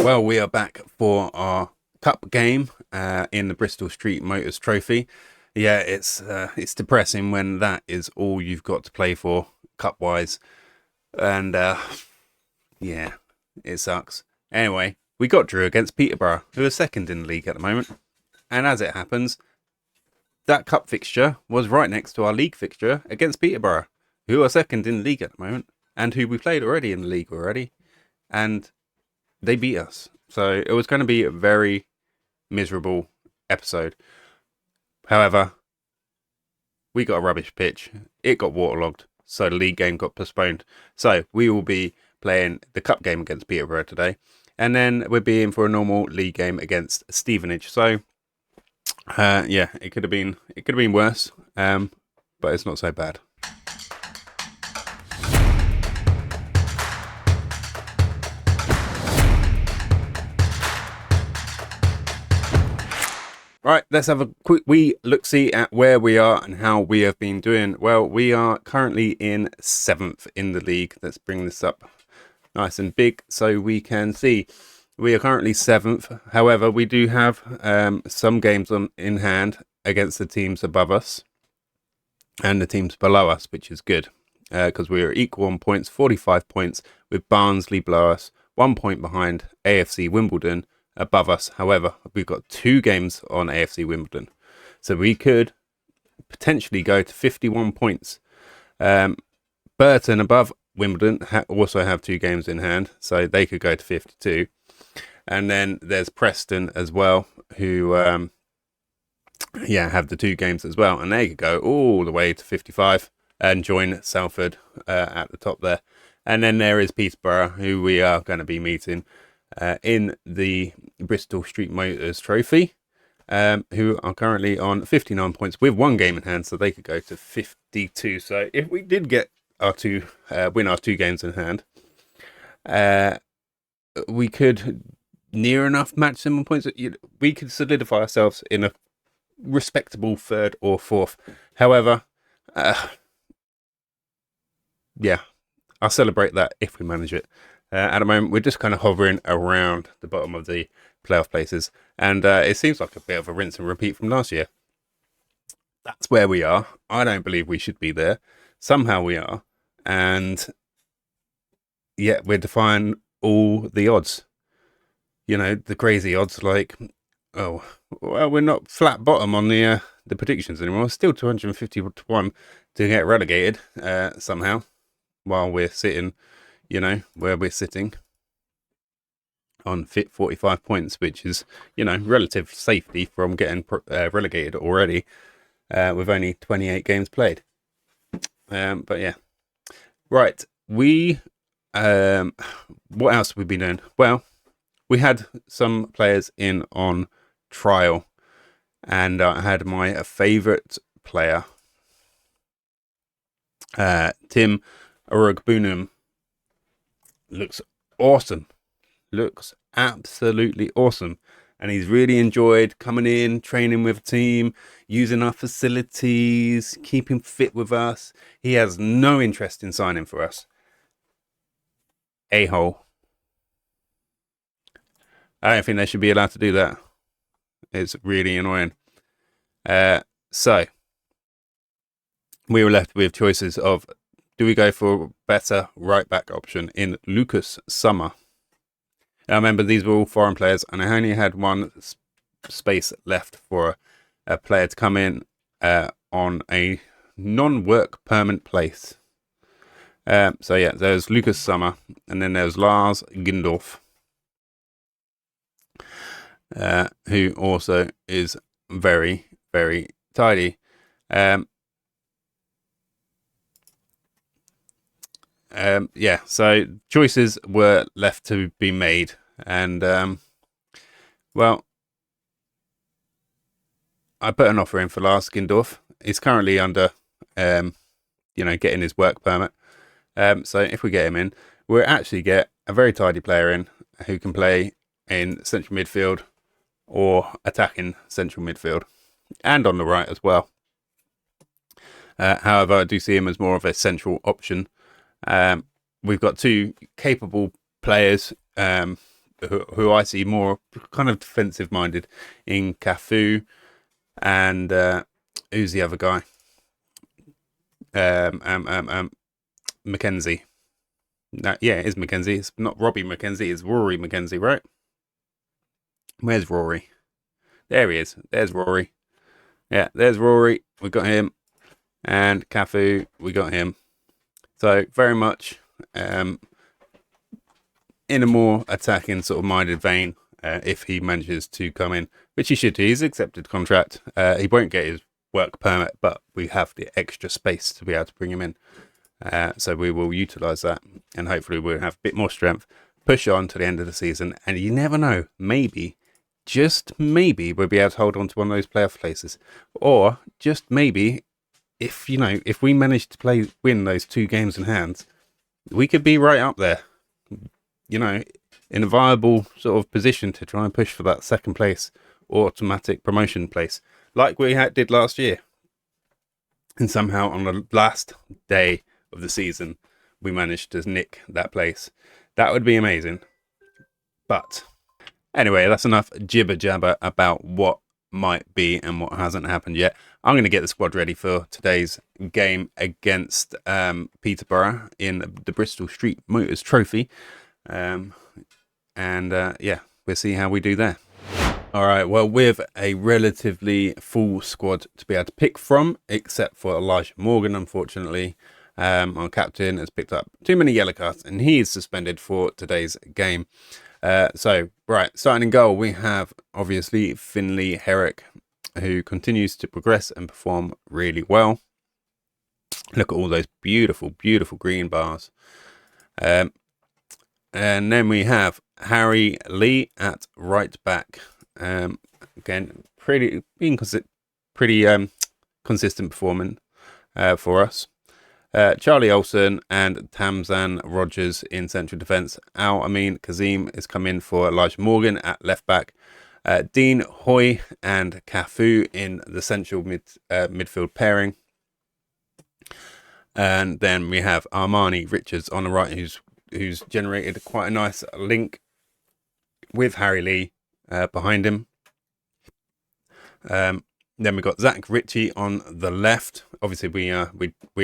Well, we are back for our cup game in the Bristol Street Motors Trophy. Yeah, it's depressing when that is all you've got to play for cup wise, and yeah, it sucks. Anyway, we got drew against Peterborough, who are second in the league at the moment, and as it happens, that cup fixture was right next to our league fixture against Peterborough, who are second in the league at the moment, and who we played already in the league already, and they beat us. So it was going to be a very miserable episode. However, we got a rubbish pitch. It got waterlogged, so the league game got postponed. So we will be playing the cup game against Peterborough today, and then we'll be in for a normal league game against Stevenage. So yeah, it could have been worse, but it's not so bad. Right, let's have a quick wee look-see at where we are and how we have been doing. Well, we are currently in 7th in the league. Let's bring this up nice and big so we can see. We are currently 7th. However, we do have some games in hand against the teams above us and the teams below us, which is good because we are equal on points, 45 points, with Barnsley below us, 1 point behind AFC Wimbledon above us. However, we've got 2 games on AFC Wimbledon, so we could potentially go to 51 points. Burton above Wimbledon also have 2 games in hand, so they could go to 52. And then there's Preston as well, who have the 2 games as well, and they could go all the way to 55 and join Salford at the top there. And then there is Peterborough, who we are going to be meeting in the Bristol Street Motors Trophy, who are currently on 59 points with 1 game in hand, so they could go to 52. So if we did get win our 2 games in hand, we could near enough match them on points. We could solidify ourselves in a respectable 3rd or 4th. However, yeah, I'll celebrate that if we manage it. At the moment, we're just kind of hovering around the bottom of the playoff places, and it seems like a bit of a rinse and repeat from last year. That's where we are. I don't believe we should be there. Somehow we are, and yet we're defying all the odds. You know, the crazy odds, like, oh, well, we're not flat bottom on the predictions anymore. Still 250 to 1 to get relegated somehow, while we're sitting, you know, where we're sitting on 45 points, which is, you know, relative safety from getting relegated already with only 28 games played. But yeah, right. What else have we been doing? Well, we had some players in on trial, and I had my favourite player, Tim Urugbunum. Looks awesome. Looks absolutely awesome. And he's really enjoyed coming in, training with a team, using our facilities, keeping fit with us. He has no interest in signing for us. A-hole. I don't think they should be allowed to do that. It's really annoying. So we were left with choices of, do we go for a better right back option in Lucas Summer? Now, remember, these were all foreign players, and I only had 1 space left for a player to come in on a non-work permanent place. So yeah, there's Lucas Summer, and then there's Lars Gindorf, who also is very, very tidy. Yeah, so choices were left to be made, and well, I put an offer in for Lars Gindorf. He's currently under, getting his work permit. So if we get him in, we'll actually get a very tidy player in who can play in central midfield or attacking central midfield, and on the right as well. However, I do see him as more of a central option. We've got 2 capable players who I see more kind of defensive minded in Cafu and who's the other guy? Mackenzie. Yeah, it is Mackenzie. It's not Robbie Mackenzie. It's Rory Mackenzie, right? Where's Rory? There he is. There's Rory. Yeah, there's Rory. We got him. And Cafu, we got him. So very much in a more attacking sort of minded vein. If he manages to come in, which he should do. He's accepted contract. He won't get his work permit, but we have the extra space to be able to bring him in. So we will utilise that, and hopefully we'll have a bit more strength, push on to the end of the season, and you never know, maybe, just maybe, we'll be able to hold on to one of those playoff places. Or just maybe, if we manage to win those 2 games in hand, we could be right up there, in a viable sort of position to try and push for that second place or automatic promotion place, like we did last year. And somehow on the last day of the season, we managed to nick that place. That would be amazing. But anyway, that's enough jibber jabber about what might be and what hasn't happened yet. I'm going to get the squad ready for today's game against Peterborough in the Bristol Street Motors Trophy. Yeah, we'll see how we do there. All right, well, with a relatively full squad to be able to pick from, except for Elijah Morgan, unfortunately. Our captain has picked up too many yellow cards, and he is suspended for today's game. So, starting in goal, we have, obviously, Finley Herrick, who continues to progress and perform really well. Look at all those beautiful, beautiful green bars. And then we have Harry Lee at right back. Again, pretty consistent performance for us. Charlie Olsen and Tamzan Rogers in central defence. Al Amin Kazim is come in for Elijah Morgan at left back. Dean Hoy and Cafu in the central midfield pairing. And then we have Armani Richards on the right, who's generated quite a nice link with Harry Lee behind him. Then we've got Zach Ritchie on the left. Obviously, we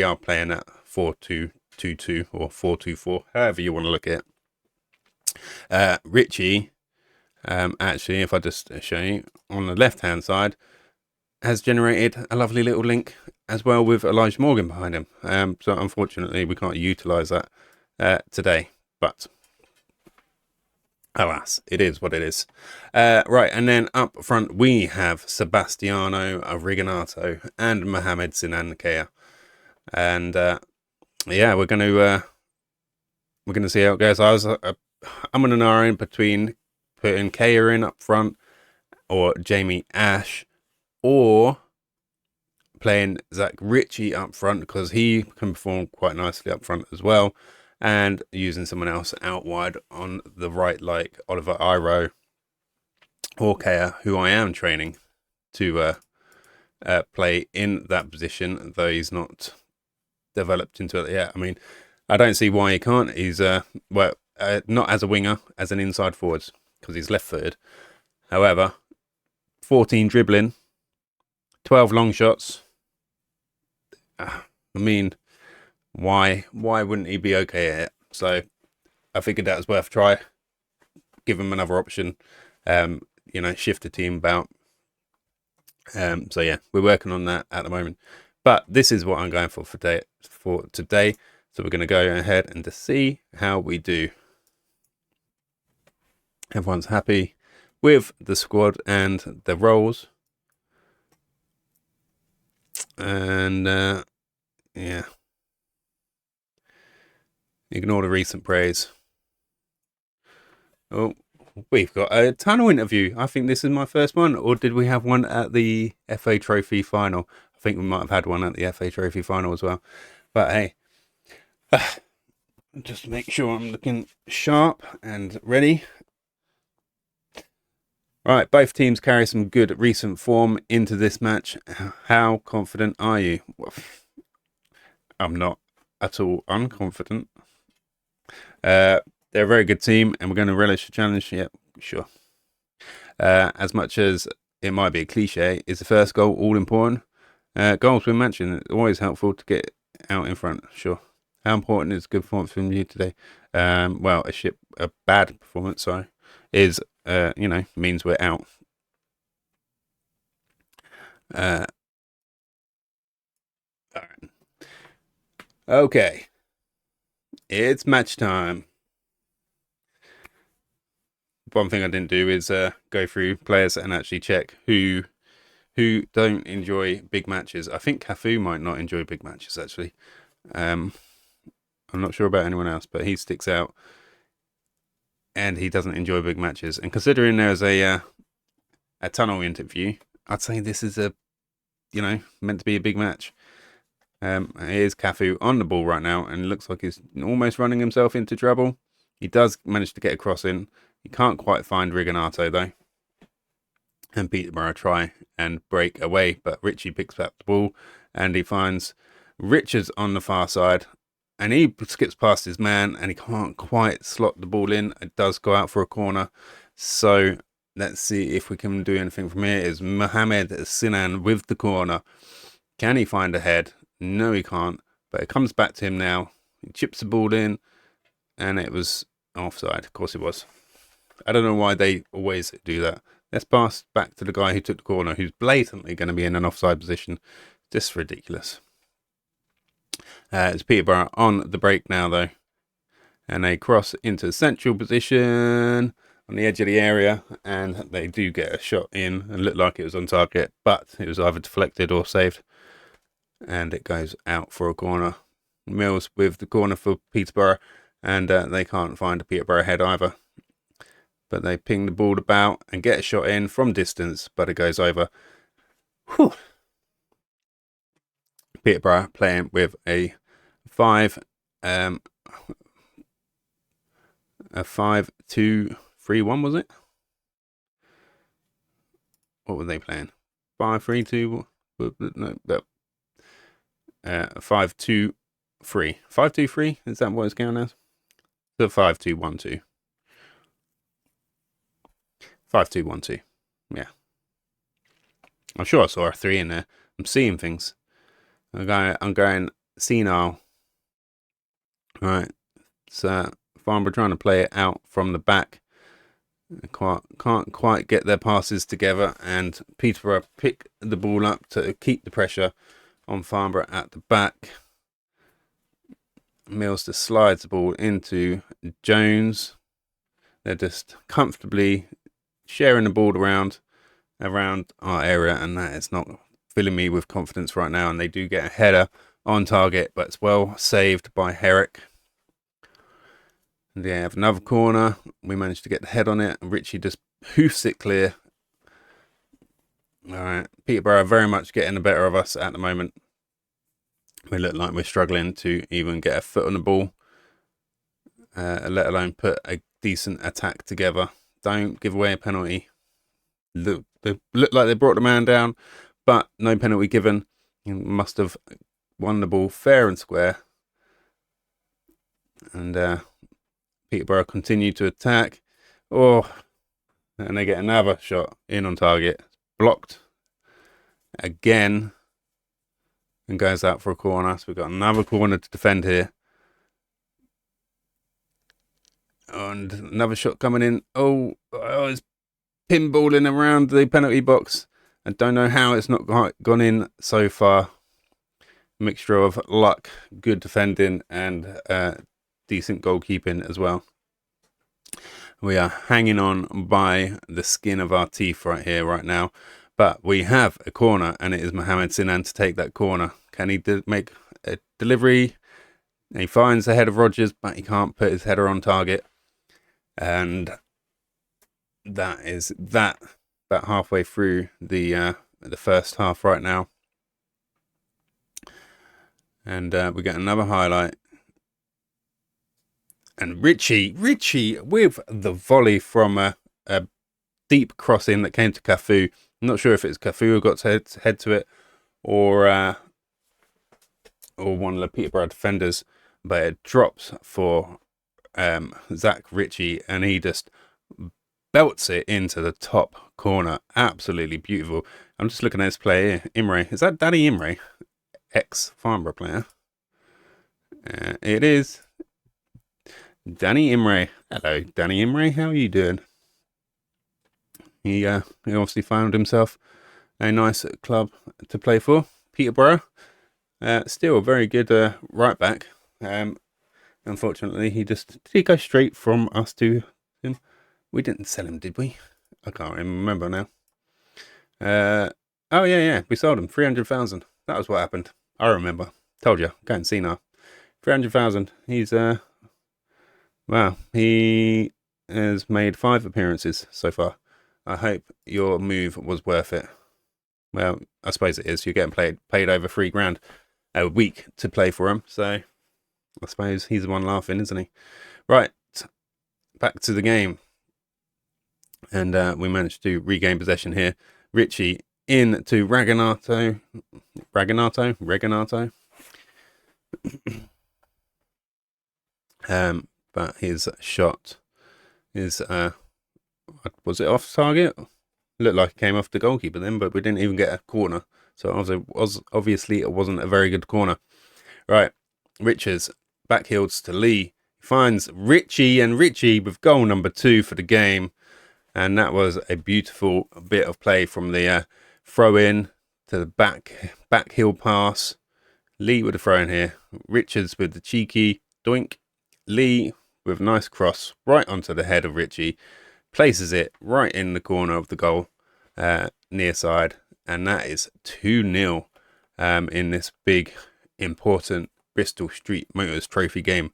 are playing at 4-2-2-2 or 4-2-4, however you want to look at it. Ritchie, actually, if I just show you, on the left-hand side, has generated a lovely little link as well with Elijah Morgan behind him. So unfortunately, we can't utilise that today, but alas, it is what it is. Right, and then up front we have Sebastiano Riganato and Mohamed Sinan Kea. And yeah, we're gonna see how it goes. I'm on an iron between putting Kea in up front or Jamie Ash, or playing Zach Ritchie up front because he can perform quite nicely up front as well, and using someone else out wide on the right, like Oliver Iro or Kea, who I am training to play in that position, though he's not developed into it yet. I mean, I don't see why he can't. He's not as a winger, as an inside forward, because he's left-footed. However, 14 dribbling, 12 long shots. I mean, why wouldn't he be okay at it? So I figured that was worth a try. Give him another option. Shift the team about. So yeah, we're working on that at the moment. But this is what I'm going for today. So we're going to go ahead and to see how we do. Everyone's happy with the squad and the roles. And yeah. Ignore the recent praise. Oh, we've got a tunnel interview. I think this is my first one. Or did we have one at the FA Trophy final? I think we might have had one at the FA Trophy final as well. But hey, just make sure I'm looking sharp and ready. Right, both teams carry some good recent form into this match. How confident are you? I'm not at all unconfident. They're a very good team, and we're going to relish the challenge. Yep, sure. As much as it might be a cliche, is the first goal all important? Goals we mentioned, it's always helpful to get out in front. Sure. How important is good performance from you today? Well, a bad performance, sorry, is means we're out. All right. Okay. It's match time. One thing I didn't do is go through players and actually check who don't enjoy big matches. I think Cafu might not enjoy big matches, actually. I'm not sure about anyone else, but he sticks out, and he doesn't enjoy big matches. And considering there's a tunnel interview, I'd say this is meant to be a big match. Here's Cafu on the ball right now, and it looks like he's almost running himself into trouble. He does manage to get a cross in. He can't quite find Rigonato, though. And Peterborough try and break away, but Richie picks up the ball, and he finds Richards on the far side, and he skips past his man, and he can't quite slot the ball in. It does go out for a corner. So let's see if we can do anything from here. Is Mohamed Sinan with the corner. Can he find a head? No, he can't. But it comes back to him now. He chips the ball in, and it was offside. Of course it was. I don't know why they always do that. Let's pass back to the guy who took the corner, who's blatantly going to be in an offside position. Just ridiculous. It's Peterborough on the break now, though. And they cross into the central position on the edge of the area. And they do get a shot in. It looked like it was on target, but it was either deflected or saved. And it goes out for a corner. Mills with the corner for Peterborough. And they can't find a Peterborough head either. But they ping the ball about and get a shot in from distance, but it goes over. Whew. Peterborough playing with a 5-2-3-1, was it? What were they playing? 5-3-2. No, 5-2-3. 5-2-3. Is that what it's counted as? The 5-2-1-2. 5-2-1-2. Yeah. I'm sure I saw a 3 in there. I'm seeing things. I'm going senile. Alright. So Farnborough trying to play it out from the back. Can't quite get their passes together, and Peterborough pick the ball up to keep the pressure on Farnborough at the back. Mills just slides the ball into Jones. They're just comfortably sharing the ball around our area, and that is not filling me with confidence right now. And they do get a header on target, but it's well saved by Herrick. And they have another corner. We managed to get the head on it, and Richie just hoofs it clear. All right, Peterborough very much getting the better of us at the moment. We look like we're struggling to even get a foot on the ball, let alone put a decent attack together. Don't give away a penalty. Look, they look like they brought the man down, but no penalty given. You must have won the ball fair and square. And Peterborough continue to attack. Oh, and they get another shot in on target. Blocked again. And goes out for a corner. So we've got another corner to defend here. And another shot coming in. Oh, it's pinballing around the penalty box. I don't know how it's not gone in so far. Mixture of luck, good defending, and decent goalkeeping as well. We are hanging on by the skin of our teeth right here, right now. But we have a corner, and it is Mohamed Sinan to take that corner. Can he make a delivery? He finds the head of Rodgers, but he can't put his header on target. And that is that. About halfway through the first half right now. And we get another highlight. And Richie with the volley from a deep crossing that came to Cafu. I'm not sure if it's Cafu who got to head to it or one of the Peterborough defenders, but it drops for Zach Ritchie, and he just belts it into the top corner. Absolutely beautiful. I'm just looking at this player here, Imre. Is that Danny Imre, ex-Farnborough player? It is Danny Imre. Hello, Danny Imre. How are you doing? He obviously found himself a nice club to play for, Peterborough. Still a very good right back. Unfortunately, did he go straight from us to him? We didn't sell him, did we? I can't remember now. Oh yeah, we sold him 300,000. That was what happened. I remember. Told you, go and see now. 300,000. He's wow. He has made 5 appearances so far. I hope your move was worth it. Well, I suppose it is. You're getting paid over $3,000 a week to play for him. So I suppose he's the one laughing, isn't he? Right, back to the game. And we managed to regain possession here. Ritchie in to Raganato. But his shot is, was it off target? Looked like it came off the goalkeeper then, but we didn't even get a corner. So obviously it wasn't a very good corner. Right, Richards backheels to Lee. Finds Ritchie, and Ritchie with goal number 2 for the game. And that was a beautiful bit of play from the throw in to the back heel pass. Lee with a throw in here. Richards with the cheeky doink. Lee with a nice cross right onto the head of Ritchie. Places it right in the corner of the goal, near side. And that is 2-0 in this big, important Bristol Street Motors Trophy game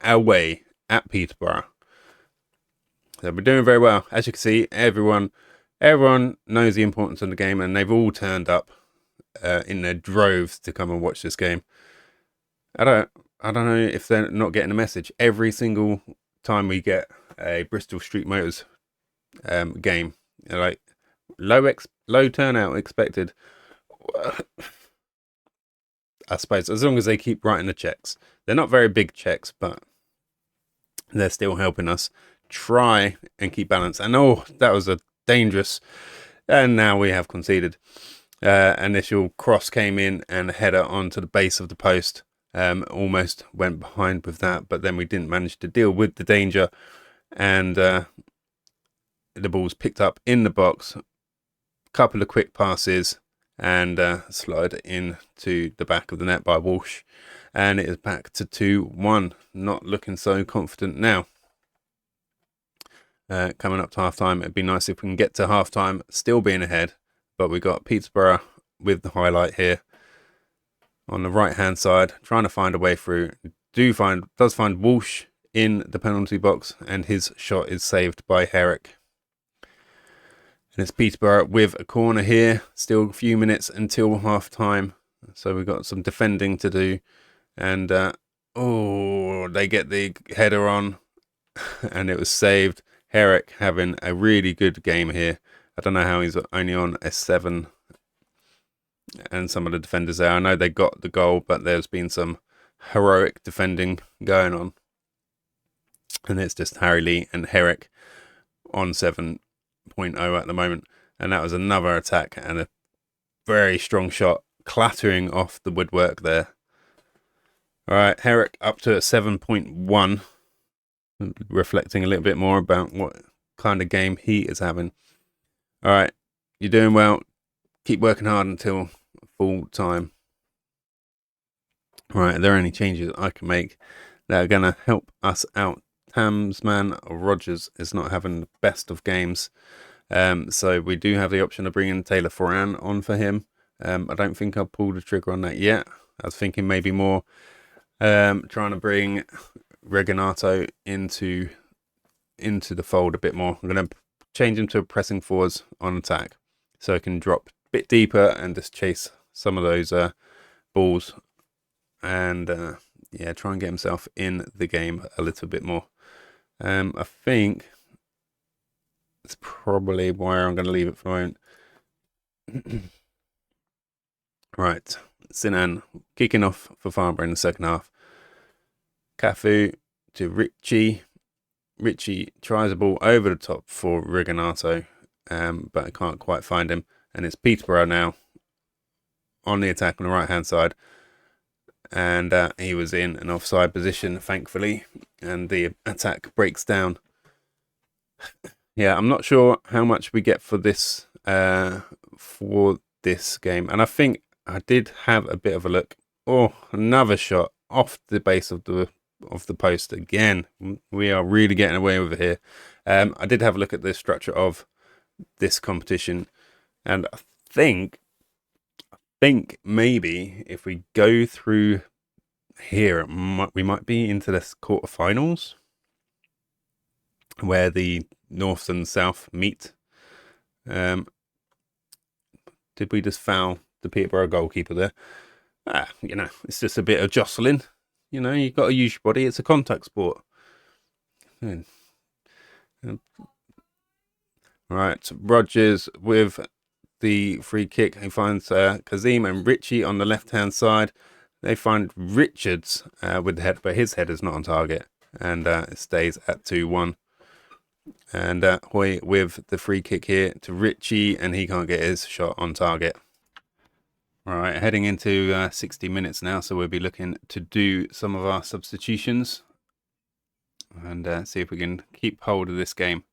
away at Peterborough. So we're doing very well. As you can see, everyone knows the importance of the game, and they've all turned up in their droves to come and watch this game. I don't know if they're not getting the message. Every single time we get a Bristol Street Motors game, like low turnout expected. I suppose as long as they keep writing the checks. They're not very big checks, but they're still helping us try and keep balance. And oh, that was a dangerous, and now we have conceded. Initial cross came in and a header onto the base of the post. Almost went behind with that, but then we didn't manage to deal with the danger, and the ball's picked up in the box. Couple of quick passes and slide into the back of the net by Walsh, and it is back to 2-1. Not looking so confident now. Coming up to half-time, it'd be nice if we can get to half-time still being ahead, but we got Peterborough with the highlight here on the right-hand side, trying to find a way through. Does find Walsh in the penalty box, and his shot is saved by Herrick. And it's Peterborough with a corner here. Still a few minutes until half-time, so we've got some defending to do. And they get the header on, and it was saved. Herrick having a really good game here. I don't know how he's only on a 7. And some of the defenders there, I know they got the goal, but there's been some heroic defending going on. And it's just Harry Lee and Herrick on 7.0 at the moment. And that was another attack and a very strong shot clattering off the woodwork there. All right, Herrick up to a 7.1. Reflecting a little bit more about what kind of game he is having. All right, you're doing well. Keep working hard until full time. Right, are there any changes I can make that are going to help us out? Tamsman Rogers is not having the best of games. So we do have the option of bringing Taylor Foran on for him. I don't think I'll pull the trigger on that yet. I was thinking maybe more trying to bring Reginato into the fold a bit more. I'm going to change him to a pressing forwards on attack, so I can drop a bit deeper and just chase some of those balls, and try and get himself in the game a little bit more. I think that's probably why I'm going to leave it for a moment. Right, Sinan kicking off for Farnborough in the second half. Cafu to Richie. Richie tries a ball over the top for Reganato, but I can't quite find him. And it's Peterborough now on the attack on the right-hand side. And he was in an offside position, thankfully. And the attack breaks down. Yeah, I'm not sure how much we get for this game. And I think I did have a bit of a look. Oh, another shot off the base of the post again. We are really getting away with it here. I did have a look at the structure of this competition, and I think maybe if we go through here, we might be into the quarterfinals where the North and South meet. Did we just foul the Peterborough goalkeeper there? You know, it's just a bit of jostling. You know, you've got to use your body. It's a contact sport. Right, Rogers with the free kick. He finds Kazim and Richie on the left-hand side. They find Richards with the head, but his head is not on target. And it stays at 2-1. And Hoy with the free kick here to Richie, and he can't get his shot on target. All right, heading into 60 minutes now, so we'll be looking to do some of our substitutions and see if we can keep hold of this game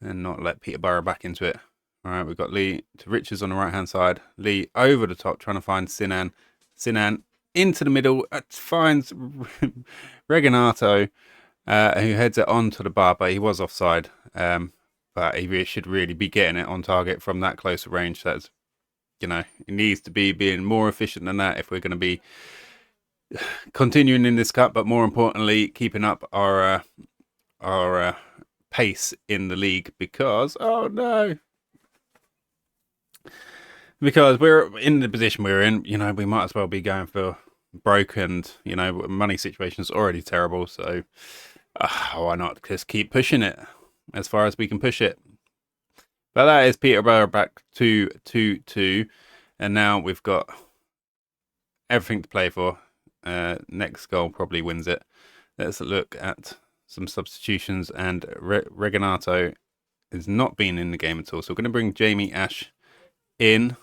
and not let Peterborough back into it. All right, we've got Lee to Richards on the right-hand side. Lee over the top, trying to find Sinan. Sinan into the middle, finds Reganato, who heads it on to the bar, but he was offside. But he should really be getting it on target from that close range. That's, you know, it needs to be being more efficient than that if we're going to be continuing in this cup, but more importantly, keeping up our pace in the league, because because we're in the position we're in. You know, we might as well be going for broke, and you know, money situation's already terrible, so why not just keep pushing it as far as we can push it. But that is Peterborough back to 2-2, and now we've got everything to play for. Next goal probably wins it. Let's look at some substitutions, and Reganato has not been in the game at all, so we're going to bring Jamie Ash in,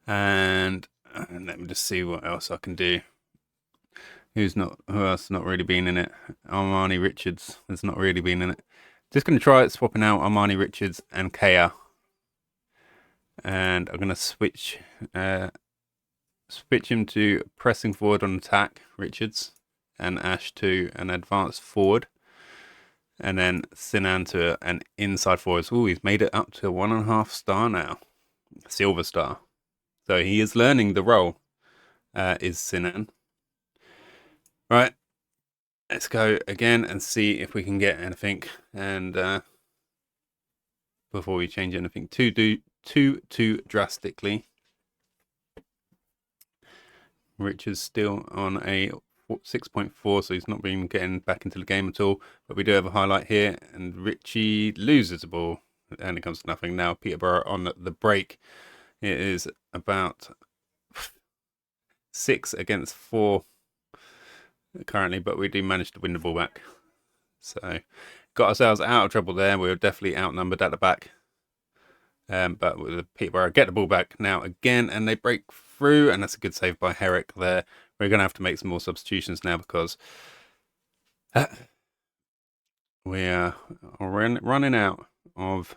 and let me just see what else I can do. Who else not really been in it? Armani Richards has not really been in it. Just going to try it, swapping out Armani Richards and Kea. And I'm going to switch him to pressing forward on attack, Richards, and Ash to an advanced forward. And then Sinan to an inside forward. Oh, he's made it up to a 1.5 star now. Silver star. So he is learning the role, is Sinan. Right. Let's go again and see if we can get anything, and before we change anything too drastically. Richard's still on a 6.4, so he's not been getting back into the game at all. But we do have a highlight here, and Richie loses the ball, and it comes to nothing. Now Peterborough on the break. It is about 6 against 4. Currently, but we do manage to win the ball back, so got ourselves out of trouble there. We were definitely outnumbered at the back, but with the Peterborough get the ball back now again, and they break through, and that's a good save by Herrick there. We're going to have to make some more substitutions now, because we are running out of...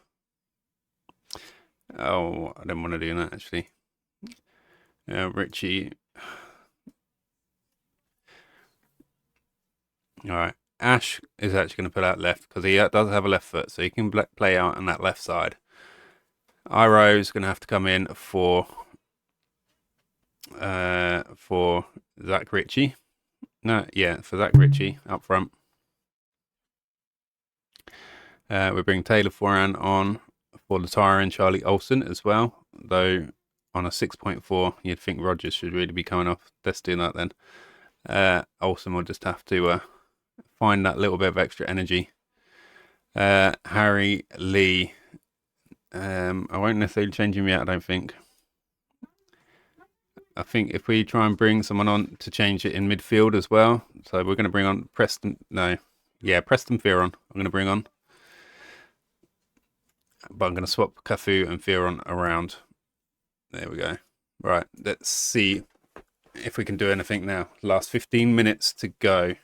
Oh, I don't want to do that, actually. Richie... All right, Ash is actually going to pull out left, because he does have a left foot, so he can play out on that left side. Iro is going to have to come in for Zach Ritchie. For Zach Ritchie up front. We bring Taylor Foran on for the Tyron Charlie Olsen as well, though on a 6.4, you'd think Rogers should really be coming off. Let's do that then. Olsen will just have to find that little bit of extra energy. Harry Lee. I won't necessarily change him yet, I don't think. I think if we try and bring someone on to change it in midfield as well. So we're going to bring on Preston. No. Yeah, Preston Fearon. I'm going to bring on. But I'm going to swap Cafu and Fearon around. There we go. Right, let's see if we can do anything now. Last 15 minutes to go.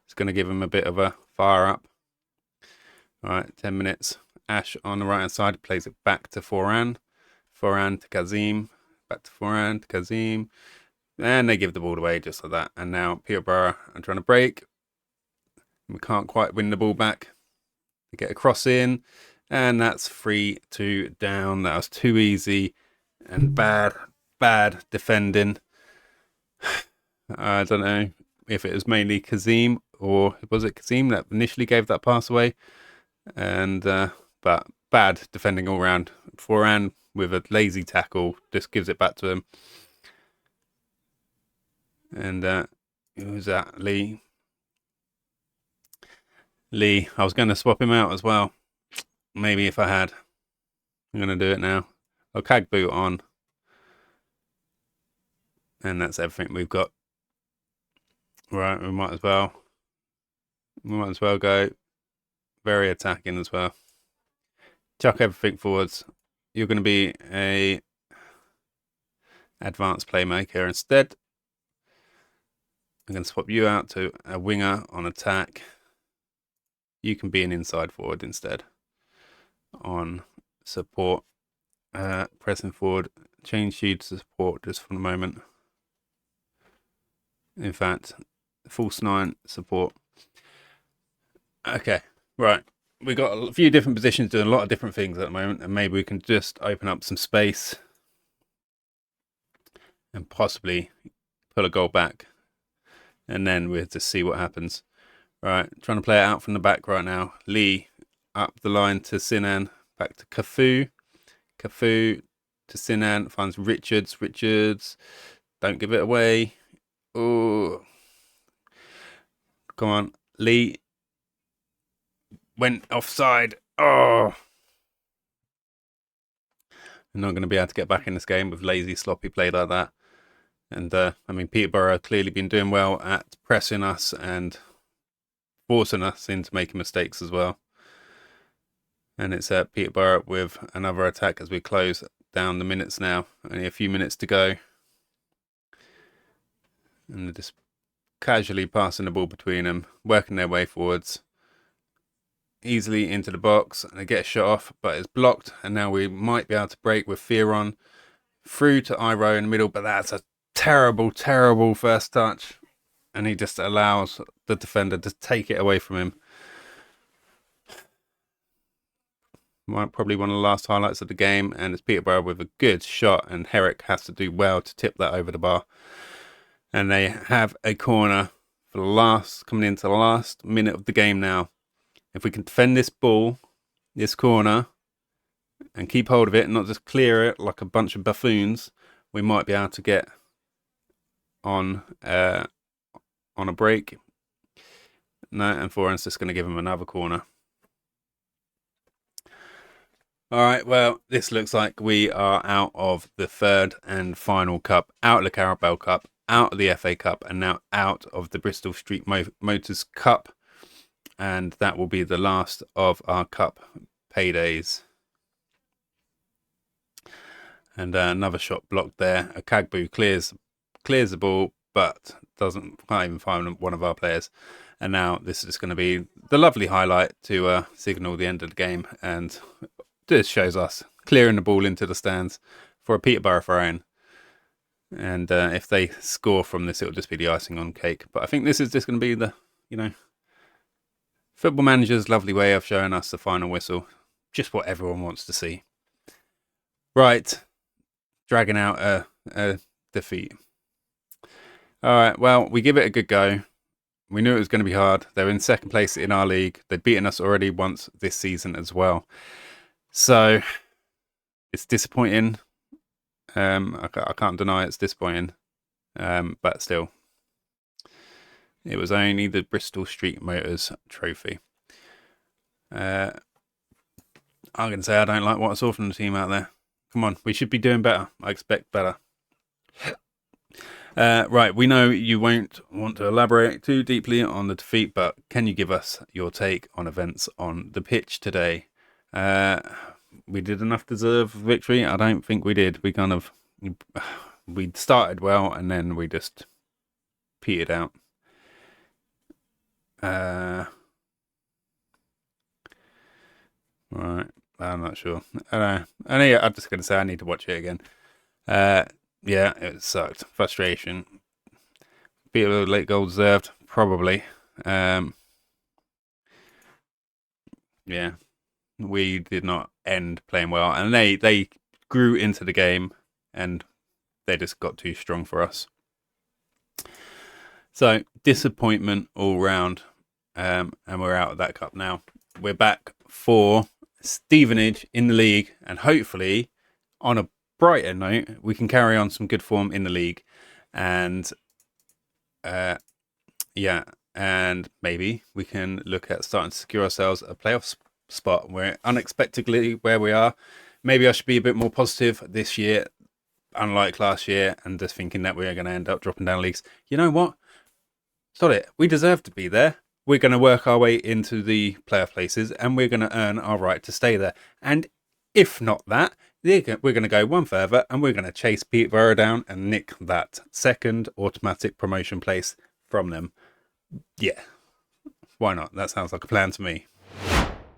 It's going to give him a bit of a fire up. All right, 10 minutes. Ash on the right-hand side plays it back to Foran. Foran to Kazim. Back to Foran to Kazim. And they give the ball away just like that. And now Peterborough are trying to break. We can't quite win the ball back. They get a cross in. And that's 3-2 down. That was too easy. And bad defending. I don't know if it was mainly Kazim or was it Kazim that initially gave that pass away. And but bad defending all round. Foran with a lazy tackle just gives it back to him. And who was that? Lee. I was going to swap him out as well. Maybe if I had. I'm going to do it now. I'll Kagboot on. And that's everything we've got. Right, we might as well go very attacking as well. Chuck everything forwards. You're going to be a advanced playmaker instead. I'm going to swap you out to a winger on attack. You can be an inside forward instead. On support, pressing forward, change you to support just for the moment. In fact, false 9 support. Okay, right. We got a few different positions doing a lot of different things at the moment, and maybe we can just open up some space and possibly pull a goal back, and then we'll just see what happens. Right, trying to play it out from the back right now. Lee up the line to Sinan, back to Cafu. Cafu to Sinan, finds Richards. Don't give it away. Oh, come on, Lee. Went offside. Oh, I'm not going to be able to get back in this game with lazy, sloppy play like that. And I mean, Peterborough clearly been doing well at pressing us and forcing us into making mistakes as well. And it's Peterborough with another attack as we close down the minutes now. Only a few minutes to go. And they're just casually passing the ball between them, working their way forwards. Easily into the box, and they get a shot off, but it's blocked. And now we might be able to break with Fearon through to Iro in the middle, but that's a terrible first touch. And he just allows the defender to take it away from him. Probably one of the last highlights of the game, and it's Peterborough with a good shot, and Herrick has to do well to tip that over the bar. And they have a corner for coming into the last minute of the game now. If we can defend this ball, this corner, and keep hold of it and not just clear it like a bunch of buffoons, we might be able to get on a break. No, and Foran's just going to give him another corner. All right, well, this looks like we are out of the third and final cup, out of the Carabao Cup, out of the FA Cup, and now out of the Bristol Street Motors Cup. And that will be the last of our cup paydays. And another shot blocked there. A Kagbu clears the ball, but can't even find one of our players. And now this is going to be the lovely highlight to signal the end of the game. And this shows us clearing the ball into the stands for a Peterborough throw-in. And if they score from this, it'll just be the icing on cake. But I think this is just going to be the, Football Manager's lovely way of showing us the final whistle. Just what everyone wants to see. Right. Dragging out a defeat. All right. Well, we give it a good go. We knew it was going to be hard. They're in second place in our league. They've beaten us already once this season as well. So it's disappointing. I can't deny it's disappointing. But still. It was only the Bristol Street Motors trophy. I'm going to say I don't like what I saw from the team out there. Come on, we should be doing better. I expect better. Right, we know you won't want to elaborate too deeply on the defeat, but can you give us your take on events on the pitch today? We did enough to deserve victory? I don't think we did. We started well and then we just petered out. Right, I'm not sure. I'm just going to say I need to watch it again. Yeah, it sucked. Frustration. Be a little late goal deserved, probably. Yeah, we did not end playing well, and they grew into the game, and they just got too strong for us. So disappointment all round, and we're out of that cup now. We're back for Stevenage in the league, and hopefully, on a brighter note, we can carry on some good form in the league, and and maybe we can look at starting to secure ourselves a playoff spot. We're unexpectedly where we are. Maybe I should be a bit more positive this year, unlike last year, and just thinking that we're going to end up dropping down leagues. You know what? Sod it. We deserve to be there. We're going to work our way into the playoff places, and we're going to earn our right to stay there. And if not that, we're going to go one further, and we're going to chase Peterborough down and nick that second automatic promotion place from them. Yeah, why not? That sounds like a plan to me.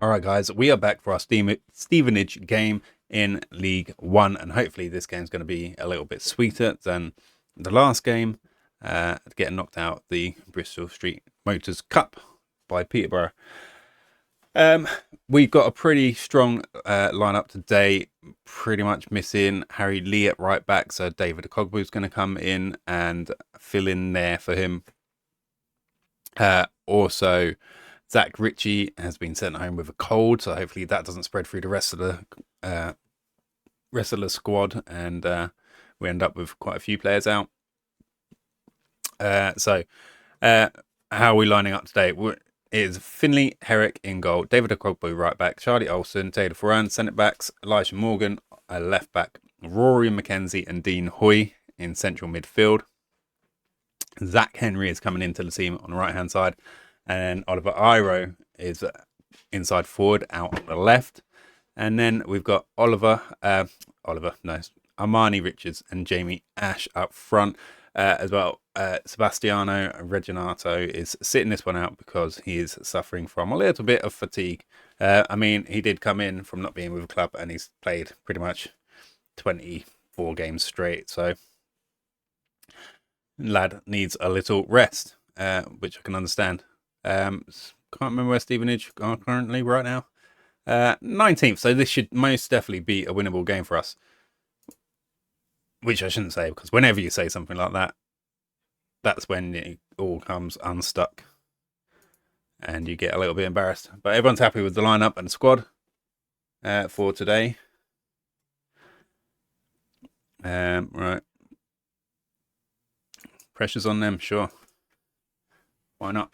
All right, guys, we are back for our Stevenage game in League One, and hopefully this game's going to be a little bit sweeter than the last game, getting knocked out the Bristol Street Motors Cup by Peterborough. We've got a pretty strong lineup today, pretty much missing Harry Lee at right back, so David Okogbu's going to come in and fill in there for him. Also, Zach Ritchie has been sent home with a cold, so hopefully that doesn't spread through the rest of the squad, and we end up with quite a few players out. So how are we lining up today? It is Finley Herrick in goal, David Okogbu right back, Charlie Olsen, Taylor Foran centre backs, Elijah Morgan left back, Rory McKenzie and Dean Hoy in central midfield. Zach Henry is coming into the team on the right hand side, and Oliver Iro is inside forward out on the left. And then we've got Armani Richards and Jamie Ash up front as well. Sebastiano Reginato is sitting this one out because he is suffering from a little bit of fatigue. I mean, he did come in from not being with a club, and he's played pretty much 24 games straight. So lad needs a little rest, which I can understand. Can't remember where Stevenage are currently right now. 19th, so this should most definitely be a winnable game for us. Which I shouldn't say, because whenever you say something like that, that's when it all comes unstuck and you get a little bit embarrassed. But everyone's happy with the lineup and the squad for today. Right. Pressure's on them, sure. Why not?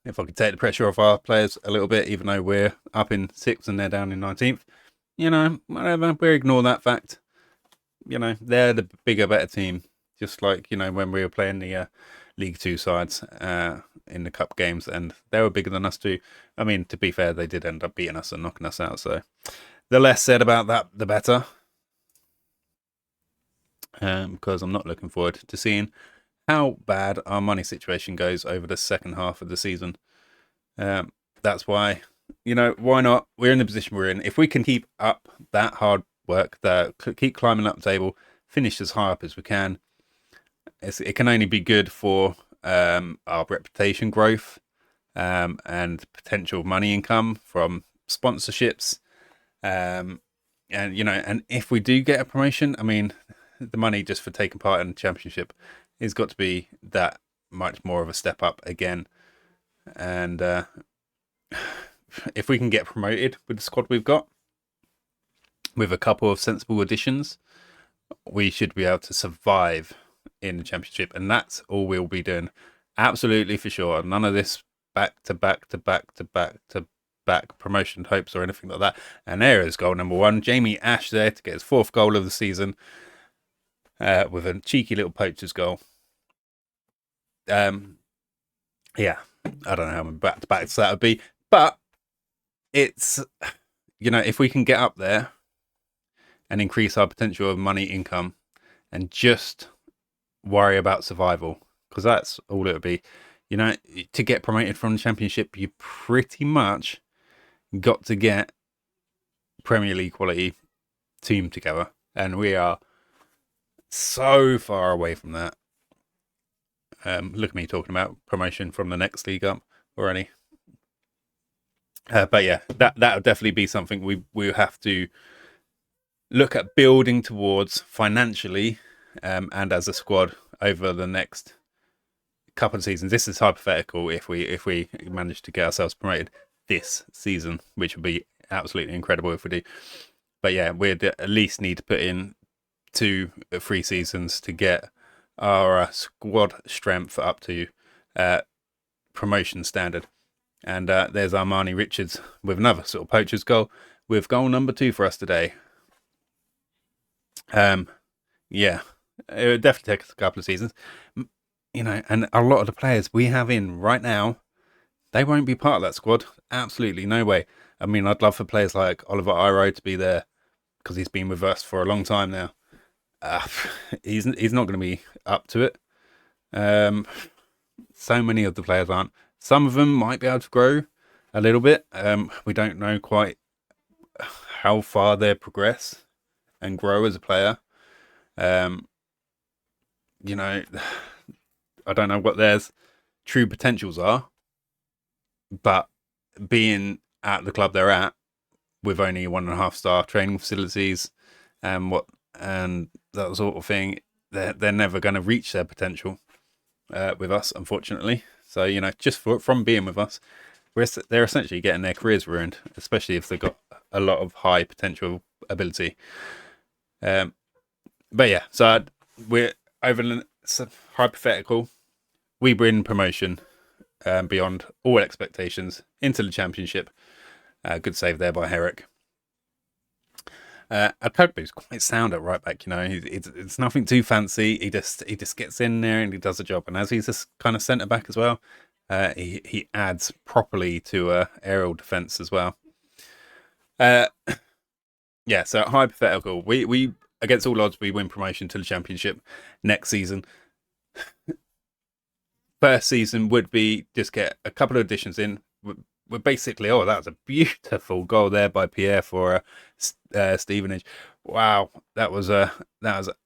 If I could take the pressure off our players a little bit, even though we're up in 6th and they're down in 19th, you know, whatever, we ignore that fact. You know, they're the bigger, better team. Just like, you know, when we were playing the League 2 sides in the cup games, and they were bigger than us too. I mean, to be fair, they did end up beating us and knocking us out. So the less said about that, the better. Because I'm not looking forward to seeing how bad our money situation goes over the second half of the season. That's why, you know, why not? We're in the position we're in. If we can keep up that hard work, keep climbing up the table, finish as high up as we can, it can only be good for our reputation growth and potential money income from sponsorships. And, you know, and if we do get a promotion, I mean, the money just for taking part in the championship has got to be that much more of a step up again. And if we can get promoted with the squad we've got, with a couple of sensible additions, we should be able to survive in the championship. And that's all we'll be doing. Absolutely for sure. None of this back to back promotion hopes or anything like that. And there is goal number 1. Jamie Ash there to get his 4th goal of the season. with a cheeky little poacher's goal. Yeah, I don't know how many back-to-backs that would be, but it's, if we can get up there and increase our potential of money income and just worry about survival, because that's all it would be. To get promoted from the Championship, you pretty much got to get Premier League quality team together, and we are so far away from that. Look at me talking about promotion from the next league up already. But yeah, that would definitely be something we have to look at building towards financially, and as a squad over the next couple of seasons. This is hypothetical if we manage to get ourselves promoted this season, which would be absolutely incredible if we do. But yeah, we'd at least need to put in 2 or 3 seasons to get our squad strength up to promotion standard. And there's Armani Richards with another sort of poacher's goal, with goal number 2 for us today. Yeah, it would definitely take us a couple of seasons. And a lot of the players we have in right now, they won't be part of that squad. Absolutely no way. I mean, I'd love for players like Oliver Iro to be there, because he's been with us for a long time now. He's not going to be up to it. So many of the players aren't. Some of them might be able to grow a little bit. We don't know quite how far they progress and grow as a player. I don't know what their true potentials are, but being at the club they're at, with only 1.5-star training facilities and that sort of thing, they're never going to reach their potential with us, unfortunately. So just from being with us, they're essentially getting their careers ruined, especially if they've got a lot of high potential ability. But yeah, so we're hypothetical. We win promotion beyond all expectations into the Championship. Good save there by Herrick. Adpogbu's quite sound at right back. It's nothing too fancy. He just gets in there and he does the job. And as he's a kind of centre back as well, he adds properly to aerial defence as well. Yeah, so hypothetical. We against all odds, we win promotion to the Championship next season. First season would be just get a couple of additions in. We're basically, that was a beautiful goal there by Pierre for Stevenage. Wow, that was an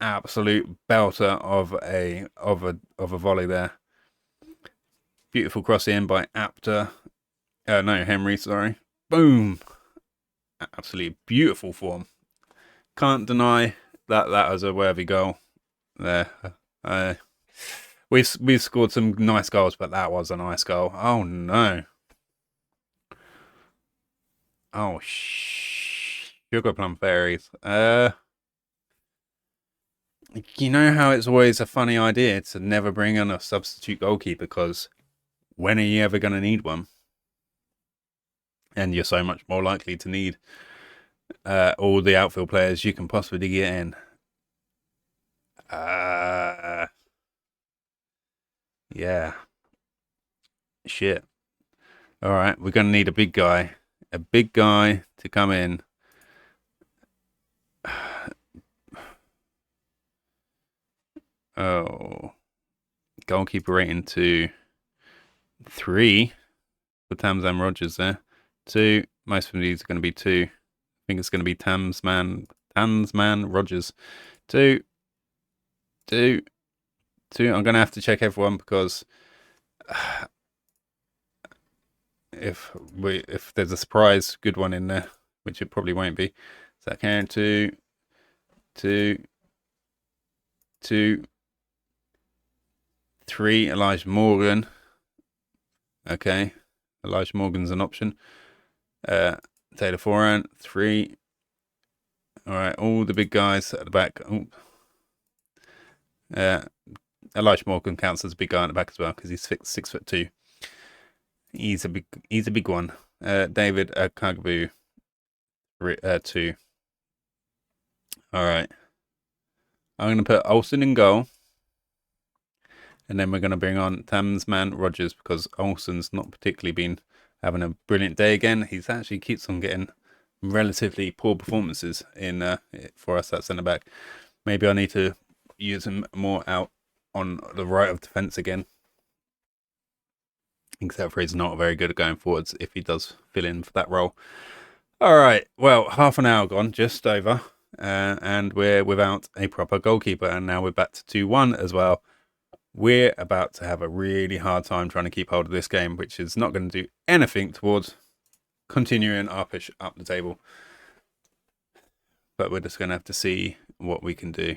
absolute belter of a volley there. Beautiful cross in by Henry, sorry. Boom. Absolutely beautiful form. Can't deny that was a worthy goal there. We've scored some nice goals, but that was a nice goal. Oh no. Oh, sugar plum fairies. You know how it's always a funny idea to never bring in a substitute goalkeeper, because when are you ever going to need one? And you're so much more likely to need all the outfield players you can possibly get in. Yeah. Shit. All right, we're going to need a big guy. A big guy to come in. Oh. Goalkeeper rating 2. 3 for Tamzan Rogers there. 2. Most of these are going to be 2. I think it's going to be Tamsman Rogers. 2. I'm going to have to check everyone, because if there's a surprise good one in there, which it probably won't be. Is that carrying 2, 3, Elijah Morgan. Okay, Elijah Morgan's an option. Taylor Foran, 3. All right, all the big guys at the back. Elijah Morgan counts as a big guy at the back as well, because he's 6'2". He's a big one. David Kagbu, 2. All right. I'm going to put Olsen in goal. And then we're going to bring on Tamsman Rogers because Olsen's not particularly been having a brilliant day again. He's actually keeps on getting relatively poor performances in for us at centre back. Maybe I need to use him more out on the right of defence again. Except for he's not very good at going forwards if he does fill in for that role. All right, well, half an hour gone, just over, and we're without a proper goalkeeper, and now we're back to 2-1 as well. We're about to have a really hard time trying to keep hold of this game, which is not going to do anything towards continuing our push up the table. But we're just going to have to see what we can do.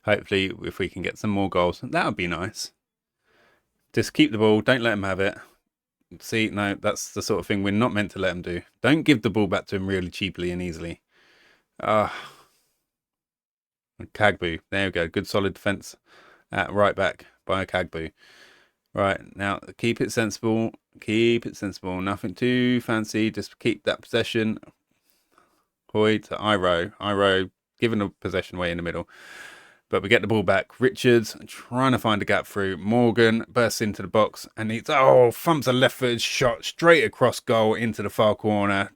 Hopefully, if we can get some more goals, that would be nice. Just keep the ball, don't let them have it. See, no, that's the sort of thing we're not meant to let them do. Don't give the ball back to him really cheaply and easily. Kagbu, there we go, good solid defence. At right back by Kagbu. Right, now keep it sensible. Keep it sensible. Nothing too fancy. Just keep that possession. Hoy to Iro. Iro giving the possession away in the middle. But we get the ball back. Richards trying to find a gap through. Morgan bursts into the box and he's thumps a left-footed shot straight across goal into the far corner.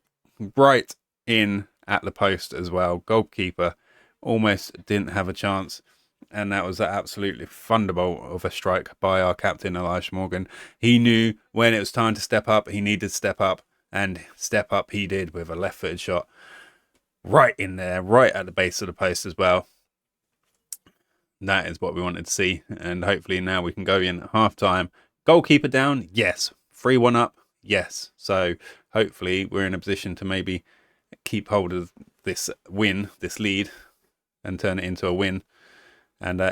Right in at the post as well. Goalkeeper almost didn't have a chance. And that was an absolutely thunderbolt of a strike by our captain, Elijah Morgan. He knew when it was time to step up, he needed to step up. And step up he did with a left-footed shot. Right in there, right at the base of the post as well. That is what we wanted to see. And hopefully now we can go in at half-time. Goalkeeper down, yes. 3-1 up, yes. So hopefully we're in a position to maybe keep hold of this win, this lead, and turn it into a win. And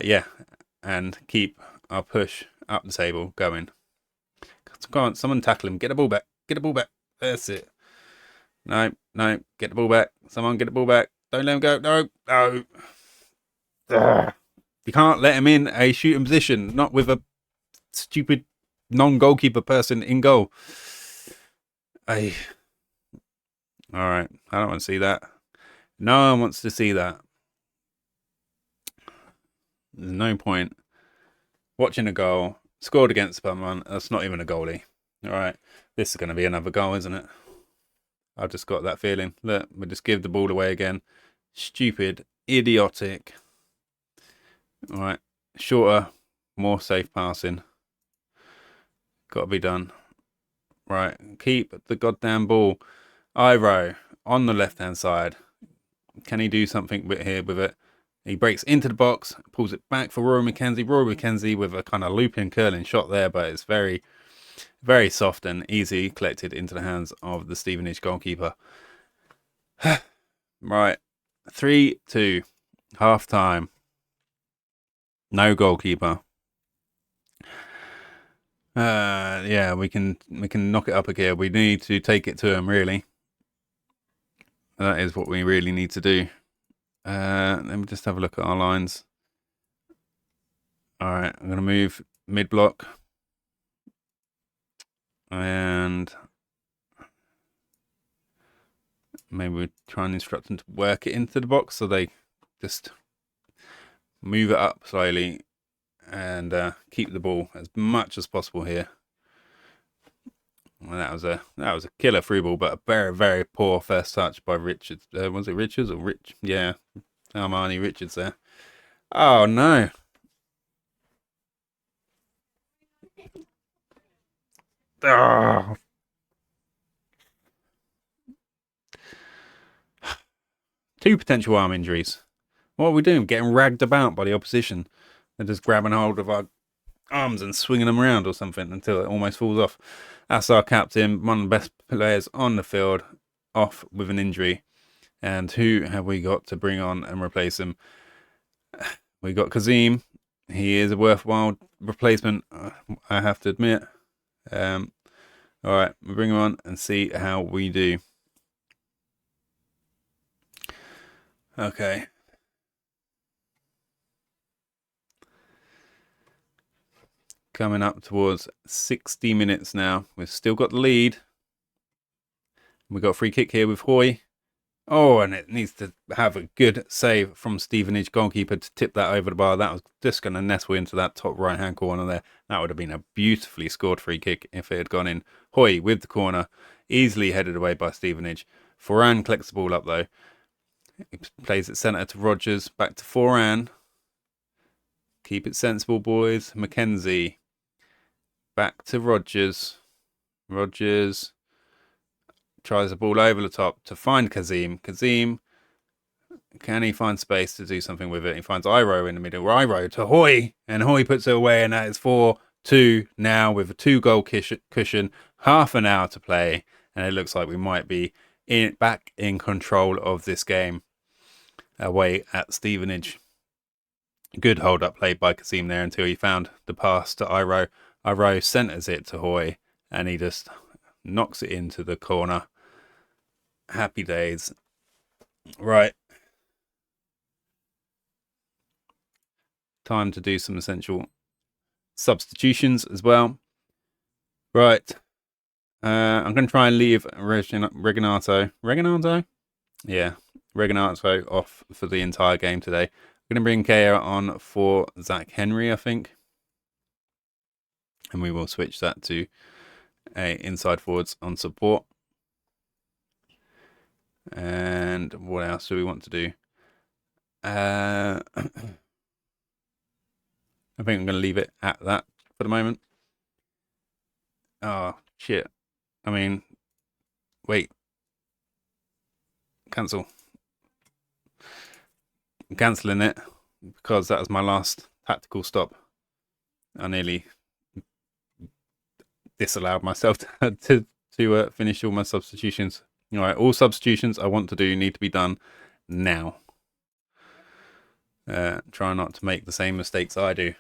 and keep our push up the table going. Come on, someone tackle him. Get the ball back. Get the ball back. That's it. No. Get the ball back. Someone get the ball back. Don't let him go. No. Ugh. You can't let him in a shooting position. Not with a stupid non-goalkeeper person in goal. All right. I don't want to see that. No one wants to see that. There's no point watching a goal scored against someone that's not even a goalie. All right, this is going to be another goal, isn't it? I've just got that feeling. Look, we just give the ball away again. Stupid, idiotic. All right, shorter, more safe passing. Got to be done. Right, keep the goddamn ball. Iro on the left-hand side. Can he do something here with it? He breaks into the box, pulls it back for Rory McKenzie. Rory McKenzie with a kind of looping, curling shot there, but it's very, very soft and easy, collected into the hands of the Stevenage goalkeeper. Right, 3-2, half time. No goalkeeper. Yeah, we can knock it up again. We need to take it to him, really. That is what we really need to do. Let me just have a look at our lines. All right, I'm going to move mid-block. And maybe we try and instruct them to work it into the box so they just move it up slowly and keep the ball as much as possible here. Well, that was a killer through ball, but a very, very poor first touch by Richards. Was it Richards or Rich? Yeah, Armani Richards there. Oh no! Oh. Two potential arm injuries. What are we doing? Getting ragged about by the opposition. They're just grabbing hold of our arms and swinging them around or something until it almost falls off. That's our captain, one of the best players on the field, off with an injury. And who have we got to bring on and replace him? We got Kazim. He is a worthwhile replacement, I have to admit. All right, we'll bring him on and see how we do. Okay. Coming up towards 60 minutes now. We've still got the lead. We've got a free kick here with Hoy. Oh, and it needs to have a good save from Stevenage goalkeeper to tip that over the bar. That was just going to nestle into that top right-hand corner there. That would have been a beautifully scored free kick if it had gone in. Hoy with the corner, easily headed away by Stevenage. Foran collects the ball up though. He plays it centre to Rogers, back to Foran. Keep it sensible, boys. Mackenzie. Back to Rogers. Rogers tries the ball over the top to find Kazim. Kazim, can he find space to do something with it? He finds Iro in the middle. Iro to Hoy, and Hoy puts it away, and that is 4-2 now with a 2-goal cushion. Half an hour to play, and it looks like we might be back in control of this game away at Stevenage. Good hold-up play by Kazim there until he found the pass to Iro. Iro centres it to Hoy, and he just knocks it into the corner. Happy days. Right. Time to do some essential substitutions as well. Right. I'm going to try and leave Reginato. Yeah, Reginato off for the entire game today. I'm going to bring Kea on for Zach Henry, I think. And we will switch that to inside forwards on support. And what else do we want to do? I think I'm going to leave it at that for the moment. Oh, shit. I mean, wait. Cancel. I'm cancelling it because that was my last tactical stop. I nearly disallowed myself to finish all my substitutions. All right, all substitutions I want to do need to be done now. Try not to make the same mistakes I do.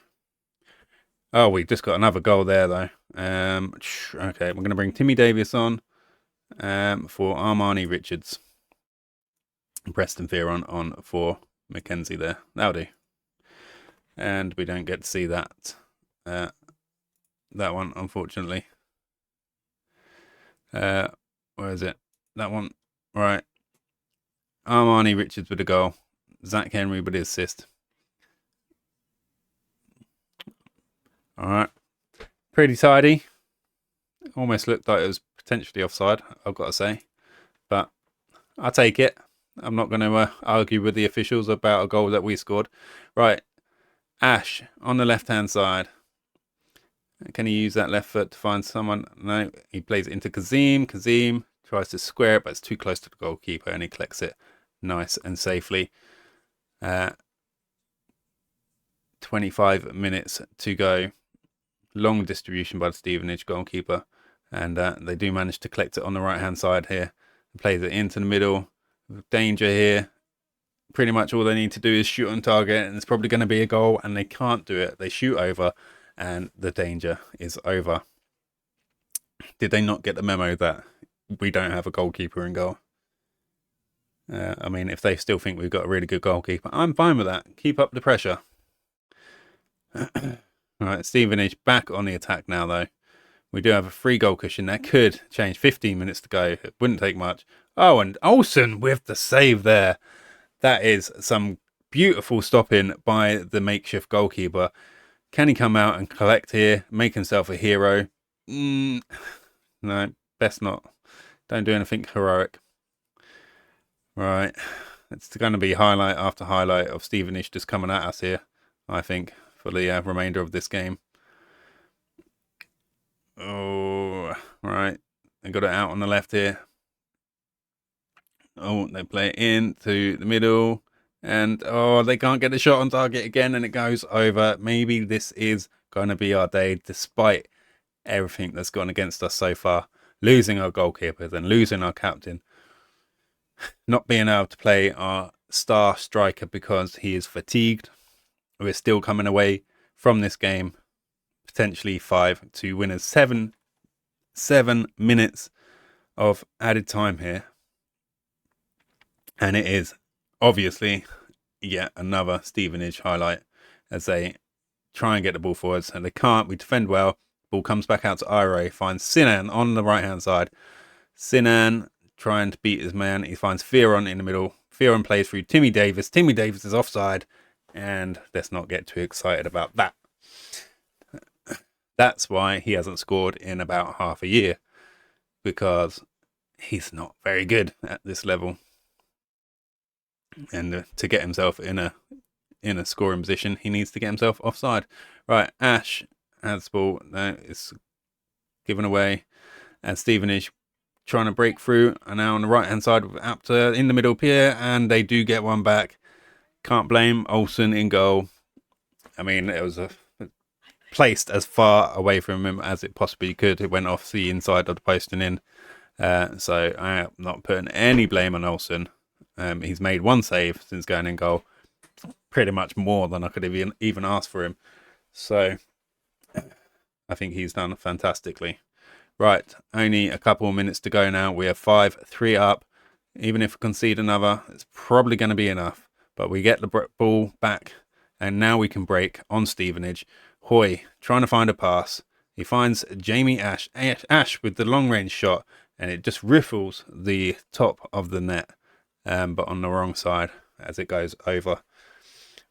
Oh, we just got another goal there, though. Okay, we're going to bring Timmy Davis on for Armani Richards. Preston Fearon on for Mackenzie there. That'll do. And we don't get to see that one, unfortunately. Where is it? That one. Right. Armani Richards with a goal. Zach Henry with the assist. All right. Pretty tidy. Almost looked like it was potentially offside, I've got to say. But I'll take it. I'm not going to argue with the officials about a goal that we scored. Right. Ash on the left-hand side. Can he use that left foot to find someone? No. He plays it into Kazim. Kazim tries to square it, but it's too close to the goalkeeper, and he collects it nice and safely. 25 minutes to go. Long distribution by the Stevenage goalkeeper, and they do manage to collect it on the right-hand side here. Plays it into the middle. Danger here. Pretty much all they need to do is shoot on target, and it's probably going to be a goal, and they can't do it. They shoot over, and the danger is over. Did they not get the memo that we don't have a goalkeeper in goal? I mean, if they still think we've got a really good goalkeeper, I'm fine with that. Keep up the pressure. Right, Stevenage back on the attack now, though. We do have a 3-goal cushion. That could change. 15 minutes to go. It wouldn't take much. Oh, and Olsen with the save there. That is some beautiful stopping by the makeshift goalkeeper. Can he come out and collect here? Make himself a hero? No, best not. Don't do anything heroic. Right. It's going to be highlight after highlight of Stevenage just coming at us here, I think, for the remainder of this game. Oh, right. They got it out on the left here. Oh, they play it in to the middle. And, oh, they can't get the shot on target again, and it goes over. Maybe this is going to be our day, despite everything that's gone against us so far. Losing our goalkeeper, then losing our captain. Not being able to play our star striker because he is fatigued. We're still coming away from this game, potentially 5-2 winners. 7 minutes of added time here. And it is obviously yet another Stevenage highlight as they try and get the ball forwards, and they can't. We defend well. Ball comes back out to Iro, finds Sinan on the right-hand side. Sinan trying to beat his man. He finds Fearon in the middle. Fearon plays through Timmy Davis. Timmy Davis is offside, and let's not get too excited about that. That's why he hasn't scored in about half a year, because he's not very good at this level. And to get himself in a scoring position, he needs to get himself offside. Right, Ash has the ball. No, it's given away. And Stevenage trying to break through. And now on the right-hand side with Apter in the middle here. And they do get one back. Can't blame Olsen in goal. I mean, it was placed as far away from him as it possibly could. It went off the inside of the post and in. So I am not putting any blame on Olsen. He's made one save since going in goal. Pretty much more than I could have even asked for him. So I think he's done fantastically. Right, only a couple of minutes to go now. We are 5-3 up. Even if we concede another, it's probably going to be enough. But we get the ball back, and now we can break on Stevenage. Hoy trying to find a pass. He finds Jamie Ash with the long-range shot, and it just riffles the top of the net, but on the wrong side as it goes over.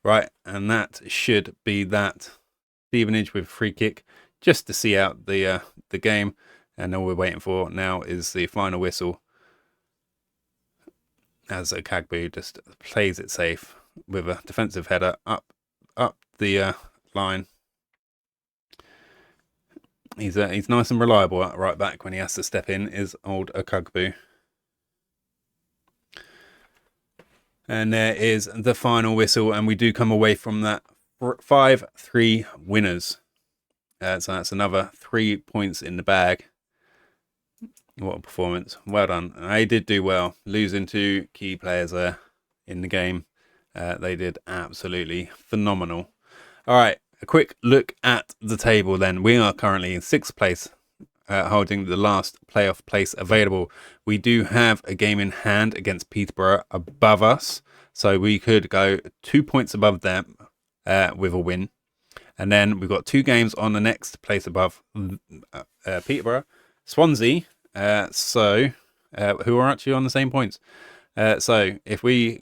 Right, and that should be that. Stevenage with a free kick just to see out the game, and all we're waiting for now is the final whistle as Kagbu just plays it safe with a defensive header up the line. He's nice and reliable at right back when he has to step in, is old Kagbu. And there is the final whistle, and we do come away from that 5-3 winners. So that's another 3 points in the bag. What a performance. Well done. They did do well. Losing 2 key players there in the game. They did absolutely phenomenal. All right, a quick look at the table then. We are currently in 6th place, holding the last playoff place available. We do have a game in hand against Peterborough above us, so we could go 2 points above them with a win. And then we've got 2 games on the next place above Peterborough, Swansea, who are actually on the same points. So if we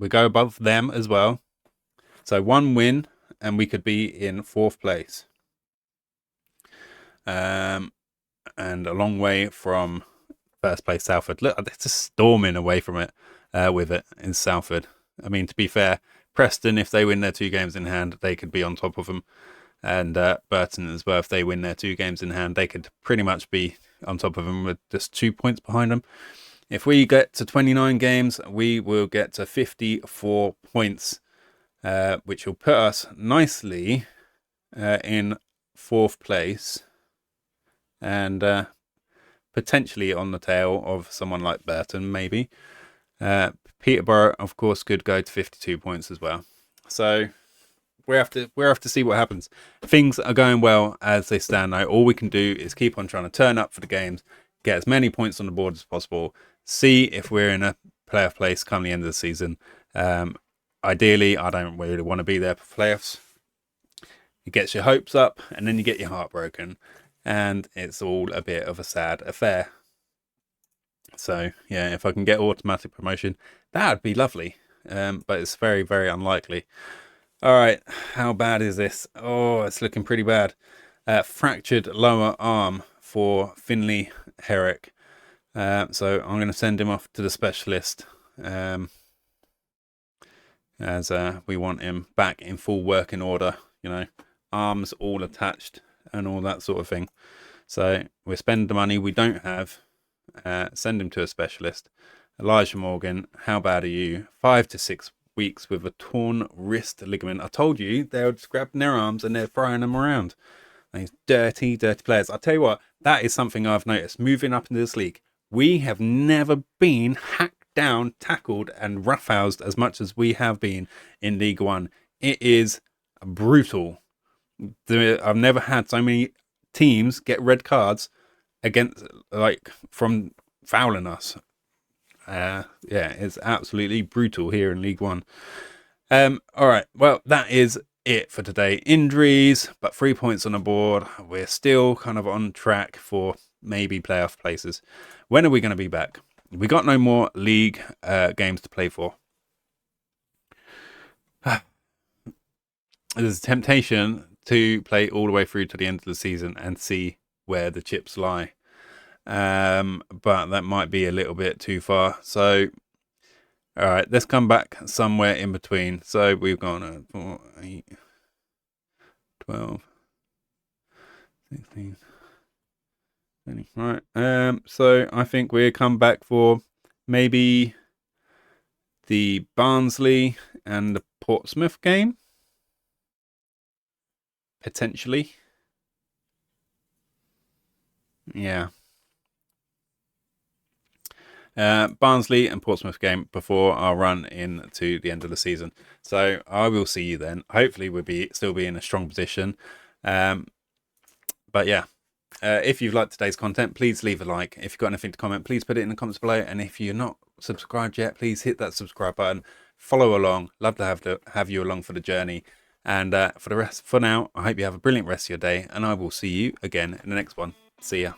go above them as well. So 1 win, and we could be in 4th place. And a long way from 1st place Salford. Look, it's just storming away from it with it in Salford. I mean, to be fair, Preston, if they win their 2 games in hand, they could be on top of them. And Burton as well, if they win their 2 games in hand, they could pretty much be on top of them with just 2 points behind them. If we get to 29 games, we will get to 54 points, which will put us nicely in 4th place and potentially on the tail of someone like Burton, maybe. Peterborough, of course, could go to 52 points as well. So we have to see what happens. Things are going well as they stand now. All we can do is keep on trying to turn up for the games, get as many points on the board as possible, see if we're in a playoff place come the end of the season. Ideally, I don't really want to be there for playoffs. It gets your hopes up, and then you get your heart broken, and it's all a bit of a sad affair. So, yeah, if I can get automatic promotion, that would be lovely. But it's very, very unlikely. All right, how bad is this? Oh, it's looking pretty bad. Fractured lower arm for Finley Herrick. So I'm going to send him off to the specialist. As we want him back in full working order, arms all attached and all that sort of thing. So we're spending the money we don't have. Send him to a specialist. Elijah Morgan, how bad are you? 5 to 6 weeks with a torn wrist ligament. I told you they were just grabbing their arms and they're throwing them around. These dirty players. I tell you what, that is something I've noticed. Moving up into this league, we have never been hacked down, tackled and roughhoused as much as we have been in League One. It is brutal. I've never had so many teams get red cards from fouling us. It's absolutely brutal here in League One. All right, well, that is it for today. Injuries, but 3 points on the board. We're still kind of on track for maybe playoff places. When are we going to be back? We got no more league games to play for. There's a temptation to play all the way through to the end of the season and see where the chips lie. But that might be a little bit too far. So, all right, let's come back somewhere in between. So we've gone 4, 8, 12, 16, 20. Right. So I think we'll come back for maybe the Barnsley and the Portsmouth game. Potentially. Yeah. Barnsley and Portsmouth game before our run into the end of the season. So I will see you then. Hopefully we'll still be in a strong position. But yeah, if you've liked today's content, please leave a like. If you've got anything to comment, please put it in the comments below. And if you're not subscribed yet, please hit that subscribe button. Follow along. Love to have you along for the journey. And for now, I hope you have a brilliant rest of your day. And I will see you again in the next one. See ya.